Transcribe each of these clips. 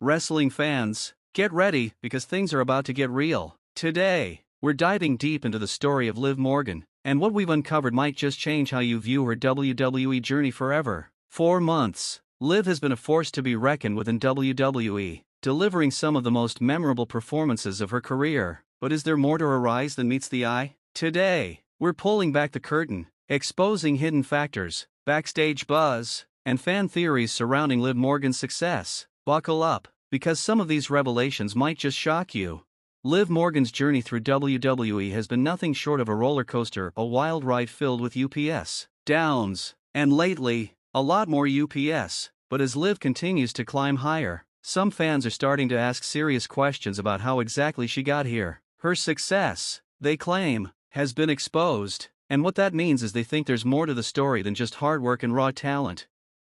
Wrestling fans, get ready because things are about to get real. Today, we're diving deep into the story of Liv Morgan, and what we've uncovered might just change how you view her WWE journey forever. For months, Liv has been a force to be reckoned with in WWE, delivering some of the most memorable performances of her career. But is there more to her rise than meets the eye? Today, we're pulling back the curtain, exposing hidden factors, backstage buzz, and fan theories surrounding Liv Morgan's success. Buckle up, because some of these revelations might just shock you. Liv Morgan's journey through WWE has been nothing short of a roller coaster, a wild ride filled with ups, downs, and lately, a lot more ups. But as Liv continues to climb higher, some fans are starting to ask serious questions about how exactly she got here. Her success, they claim, has been exposed, and what that means is they think there's more to the story than just hard work and raw talent.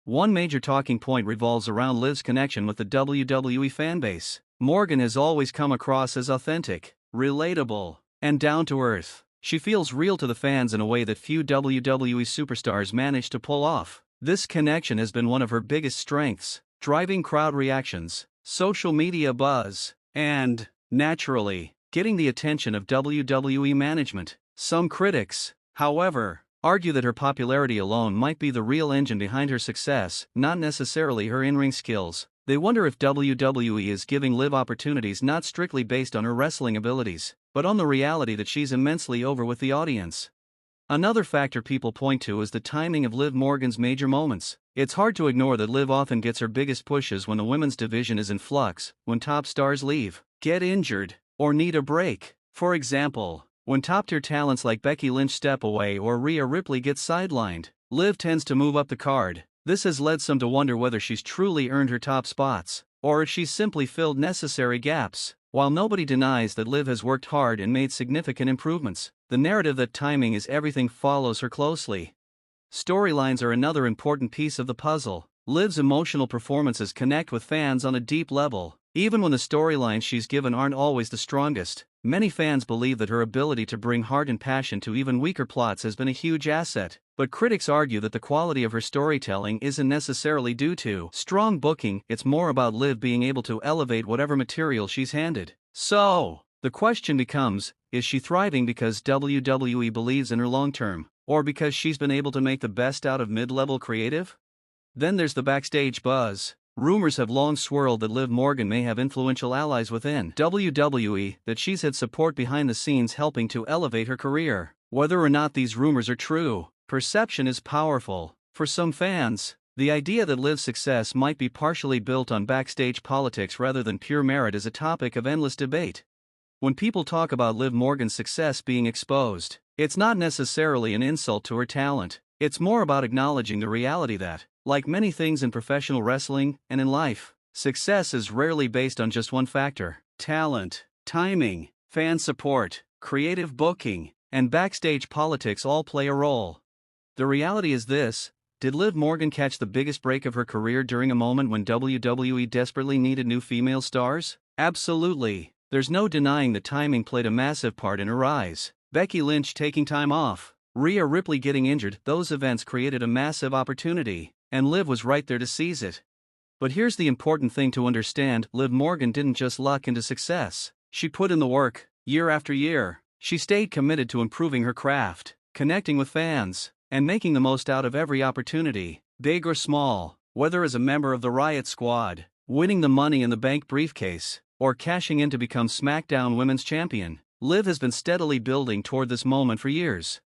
One major talking point revolves around Liv's connection with the WWE fanbase. Morgan has always come across as authentic, relatable, and down-to-earth. She feels real to the fans in a way that few WWE superstars manage to pull off. This connection has been one of her biggest strengths, driving crowd reactions, social media buzz, and, naturally, getting the attention of WWE management. Some critics, however, argue that her popularity alone might be the real engine behind her success, not necessarily her in-ring skills. They wonder if WWE is giving Liv opportunities not strictly based on her wrestling abilities, but on the reality that she's immensely over with the audience. Another factor people point to is the timing of Liv Morgan's major moments. It's hard to ignore that Liv often gets her biggest pushes when the women's division is in flux, when top stars leave, get injured, or need a break. For example, when top-tier talents like Becky Lynch step away or Rhea Ripley get sidelined, Liv tends to move up the card. This has led some to wonder whether she's truly earned her top spots, or if she's simply filled necessary gaps. While nobody denies that Liv has worked hard and made significant improvements, the narrative that timing is everything follows her closely. Storylines are another important piece of the puzzle. Liv's emotional performances connect with fans on a deep level. Even when the storylines she's given aren't always the strongest, many fans believe that her ability to bring heart and passion to even weaker plots has been a huge asset. But critics argue that the quality of her storytelling isn't necessarily due to strong booking, it's more about Liv being able to elevate whatever material she's handed. So, the question becomes, is she thriving because WWE believes in her long-term, or because she's been able to make the best out of mid-level creative? Then there's the backstage buzz. Rumors have long swirled that Liv Morgan may have influential allies within WWE, that she's had support behind the scenes helping to elevate her career. Whether or not these rumors are true, perception is powerful. For some fans, the idea that Liv's success might be partially built on backstage politics rather than pure merit is a topic of endless debate. When people talk about Liv Morgan's success being exposed, it's not necessarily an insult to her talent. It's more about acknowledging the reality that, like many things in professional wrestling and in life, success is rarely based on just one factor. Talent, timing, fan support, creative booking, and backstage politics all play a role. The reality is this: did Liv Morgan catch the biggest break of her career during a moment when WWE desperately needed new female stars? Absolutely. There's no denying that timing played a massive part in her rise. Becky Lynch taking time off, Rhea Ripley getting injured, those events created a massive opportunity, and Liv was right there to seize it. But here's the important thing to understand: Liv Morgan didn't just luck into success. She put in the work, year after year. She stayed committed to improving her craft, connecting with fans, and making the most out of every opportunity, big or small, whether as a member of the Riot Squad, winning the Money in the Bank briefcase, or cashing in to become SmackDown Women's Champion. Liv has been steadily building toward this moment for years.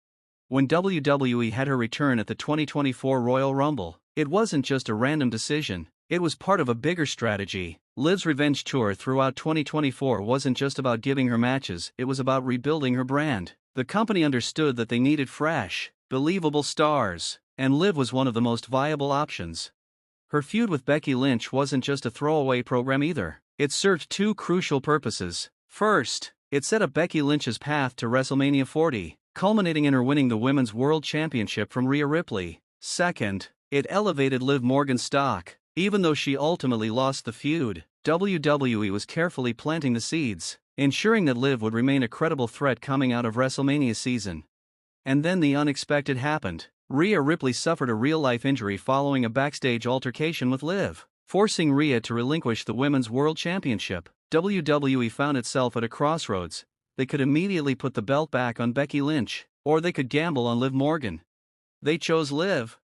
When WWE had her return at the 2024 Royal Rumble, it wasn't just a random decision, it was part of a bigger strategy. Liv's revenge tour throughout 2024 wasn't just about giving her matches, it was about rebuilding her brand. The company understood that they needed fresh, believable stars, and Liv was one of the most viable options. Her feud with Becky Lynch wasn't just a throwaway program either. It served two crucial purposes. First, it set up Becky Lynch's path to WrestleMania 40, culminating in her winning the Women's World Championship from Rhea Ripley. Second, it elevated Liv Morgan's stock. Even though she ultimately lost the feud, WWE was carefully planting the seeds, ensuring that Liv would remain a credible threat coming out of WrestleMania season. And then the unexpected happened. Rhea Ripley suffered a real-life injury following a backstage altercation with Liv. forcing Rhea to relinquish the Women's World Championship. WWE found itself at a crossroads. They could immediately put the belt back on Becky Lynch, or they could gamble on Liv Morgan. They chose Liv.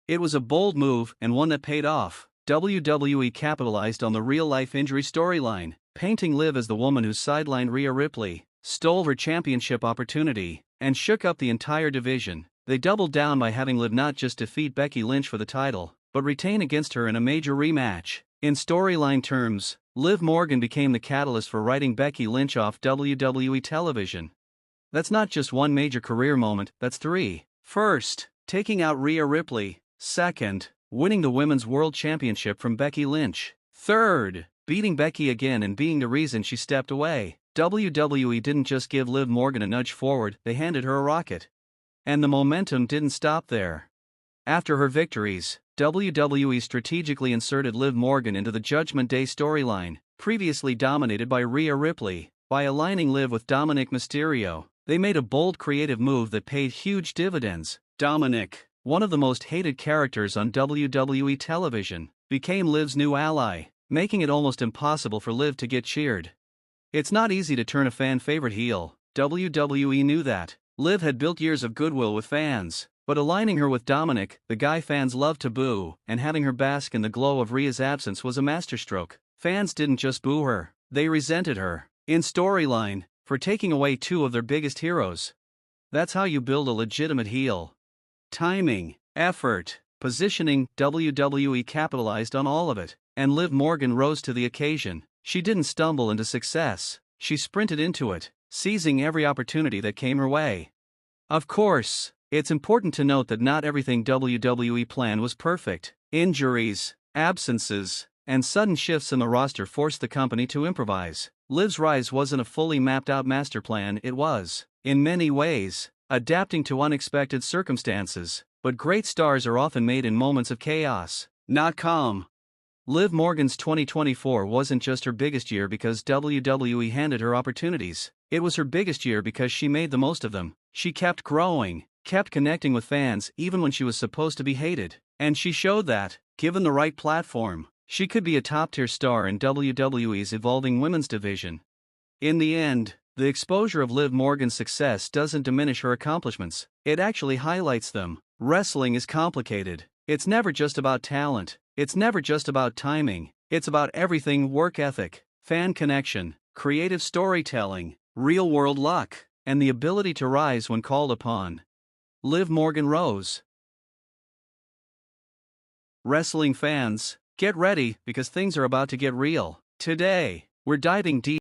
It was a bold move and one that paid off. WWE capitalized on the real-life injury storyline, painting Liv as the woman who sidelined Rhea Ripley, stole her championship opportunity, and shook up the entire division. They doubled down by having Liv not just defeat Becky Lynch for the title, but retain against her in a major rematch. In storyline terms, Liv Morgan became the catalyst for writing Becky Lynch off WWE television. That's not just one major career moment, that's three. First, taking out Rhea Ripley. Second, winning the Women's World Championship from Becky Lynch. Third, beating Becky again and being the reason she stepped away. WWE didn't just give Liv Morgan a nudge forward, they handed her a rocket. And the momentum didn't stop there. After her victories, WWE strategically inserted Liv Morgan into the Judgment Day storyline, previously dominated by Rhea Ripley. By aligning Liv with Dominic Mysterio, they made a bold creative move that paid huge dividends. Dominic, one of the most hated characters on WWE television, became Liv's new ally, making it almost impossible for Liv to get cheered. It's not easy to turn a fan-favorite heel. WWE knew that. Liv had built years of goodwill with fans, but aligning her with Dominic, the guy fans love to boo, and having her bask in the glow of Rhea's absence was a masterstroke. Fans didn't just boo her, they resented her, in storyline, for taking away two of their biggest heroes. That's how you build a legitimate heel. Timing, effort, positioning, WWE capitalized on all of it, and Liv Morgan rose to the occasion. She didn't stumble into success, she sprinted into it, seizing every opportunity that came her way. Of course, it's important to note that not everything WWE planned was perfect. Injuries, absences, and sudden shifts in the roster forced the company to improvise. Liv's rise wasn't a fully mapped-out master plan, it was, in many ways, adapting to unexpected circumstances, but great stars are often made in moments of chaos, not calm. Liv Morgan's 2024 wasn't just her biggest year because WWE handed her opportunities, it was her biggest year because she made the most of them. She kept growing, kept connecting with fans even when she was supposed to be hated, and she showed that, given the right platform, she could be a top-tier star in WWE's evolving women's division. In the end, the exposure of Liv Morgan's success doesn't diminish her accomplishments, it actually highlights them. Wrestling is complicated. It's never just about talent, it's never just about timing, it's about everything: work ethic, fan connection, creative storytelling, real-world luck, and the ability to rise when called upon. Liv Morgan rose. Wrestling fans, get ready because things are about to get real. Today, we're diving deep